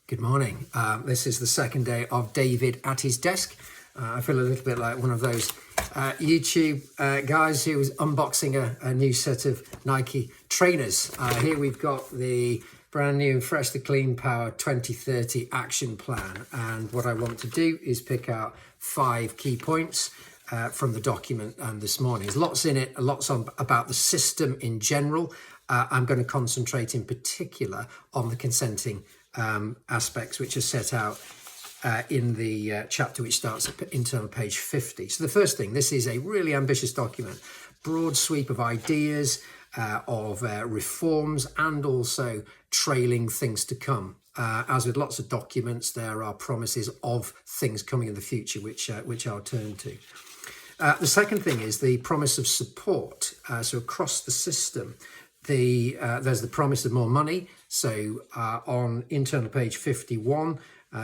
Good morning. This is the second day of David at his desk. I feel a little bit like one of those YouTube guys who was unboxing a new set of Nike trainers. Here we've got the brand new and fresh, the Clean Power 2030 action plan. And what I want to do is pick out 5 key points from the document this morning. There's lots in it, lots about the system in general. I'm going to concentrate in particular on the consenting aspects which are set out in the chapter which starts at internal page 50. So the first thing, this is a really ambitious document, broad sweep of ideas, of reforms, and also trailing things to come. As with lots of documents, there are promises of things coming in the future which I'll turn to. The second thing is the promise of support. So across the system, there's the promise of more money. So on internal page 51,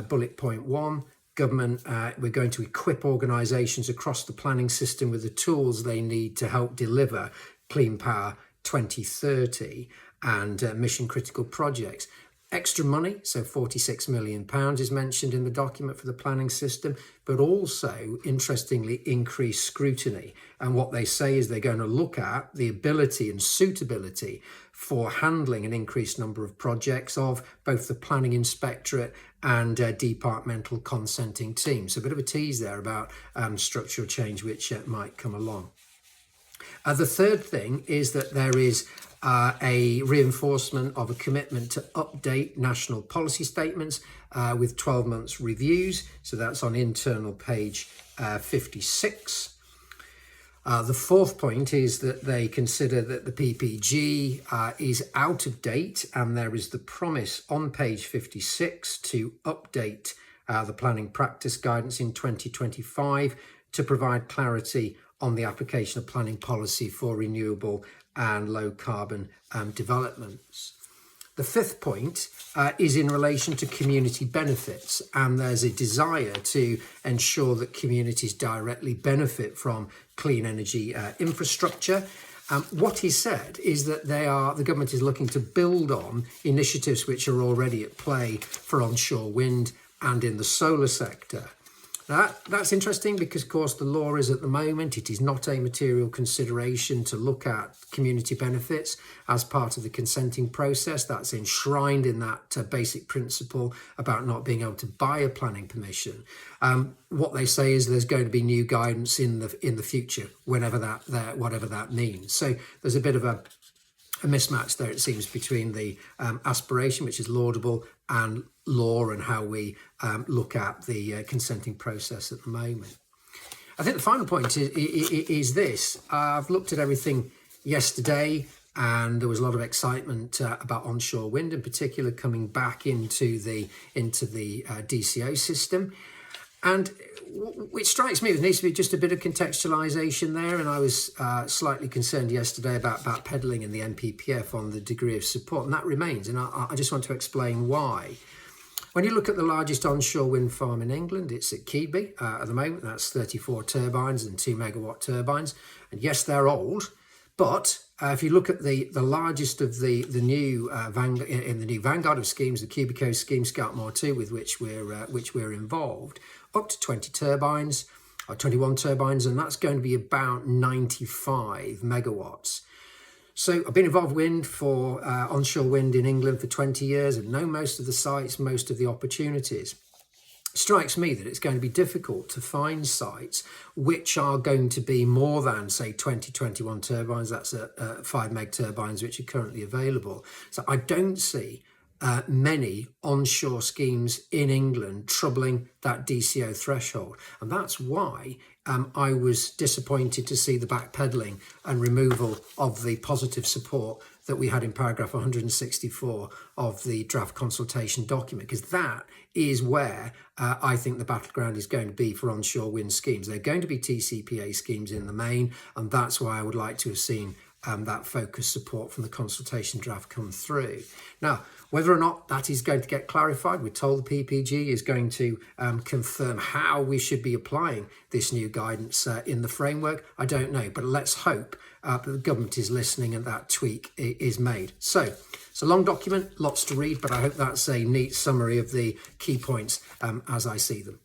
bullet point 1, government, we're going to equip organisations across the planning system with the tools they need to help deliver Clean Power 2030 and mission critical projects. Extra money, so £46 million is mentioned in the document for the planning system, but also, interestingly, increased scrutiny. And what they say is they're going to look at the ability and suitability for handling an increased number of projects of both the planning inspectorate and departmental consenting teams. So a bit of a tease there about structural change which might come along. The third thing is that there is a reinforcement of a commitment to update national policy statements with 12 months reviews. So that's on internal page 56. The fourth point is that they consider that the PPG is out of date, and there is the promise on page 56 to update the planning practice guidance in 2025 to provide clarity on the application of planning policy for renewable and low carbon developments. The fifth point is in relation to community benefits, and there's a desire to ensure that communities directly benefit from clean energy infrastructure. What is said is that the government is looking to build on initiatives which are already at play for onshore wind and in the solar sector. That's interesting because, of course, the law is at the moment, it is not a material consideration to look at community benefits as part of the consenting process. That's enshrined in that basic principle about not being able to buy a planning permission. What they say is there's going to be new guidance in the future, whatever that means. So there's a bit of a mismatch there, it seems, between the aspiration, which is laudable, and law and how we look at the consenting process at the moment. I think the final point is this. I've looked at everything yesterday, and there was a lot of excitement about onshore wind in particular coming back into the DCO system. And it strikes me there needs to be just a bit of contextualisation there, and I was slightly concerned yesterday about backpedalling in the NPPF on the degree of support, and that remains, and I just want to explain why. When you look at the largest onshore wind farm in England, it's at Keadby at the moment. That's 34 turbines and 2 megawatt turbines, and yes, they're old, but if you look at the largest of the new vanguard of schemes, the Cubico scheme, Scoutmore 2, with which we're involved, up to 20 turbines or 21 turbines, and that's going to be about 95 megawatts. So I've been involved wind for onshore wind in England for 20 years and know most of the sites, most of the opportunities. It strikes me that it's going to be difficult to find sites which are going to be more than, say, 21 turbines. That's 5 meg turbines which are currently available. So I don't see many onshore schemes in England troubling that DCO threshold. And that's why I was disappointed to see the backpedalling and removal of the positive support that we had in paragraph 164 of the draft consultation document, because that is where I think the battleground is going to be for onshore wind schemes. They're going to be TCPA schemes in the main, and that's why I would like to have seen that focused support from the consultation draft come through. Now, whether or not that is going to get clarified, we're told the PPG is going to confirm how we should be applying this new guidance in the framework. I don't know, but let's hope but the government is listening and that tweak is made. So it's a long document, lots to read, but I hope that's a neat summary of the key points as I see them.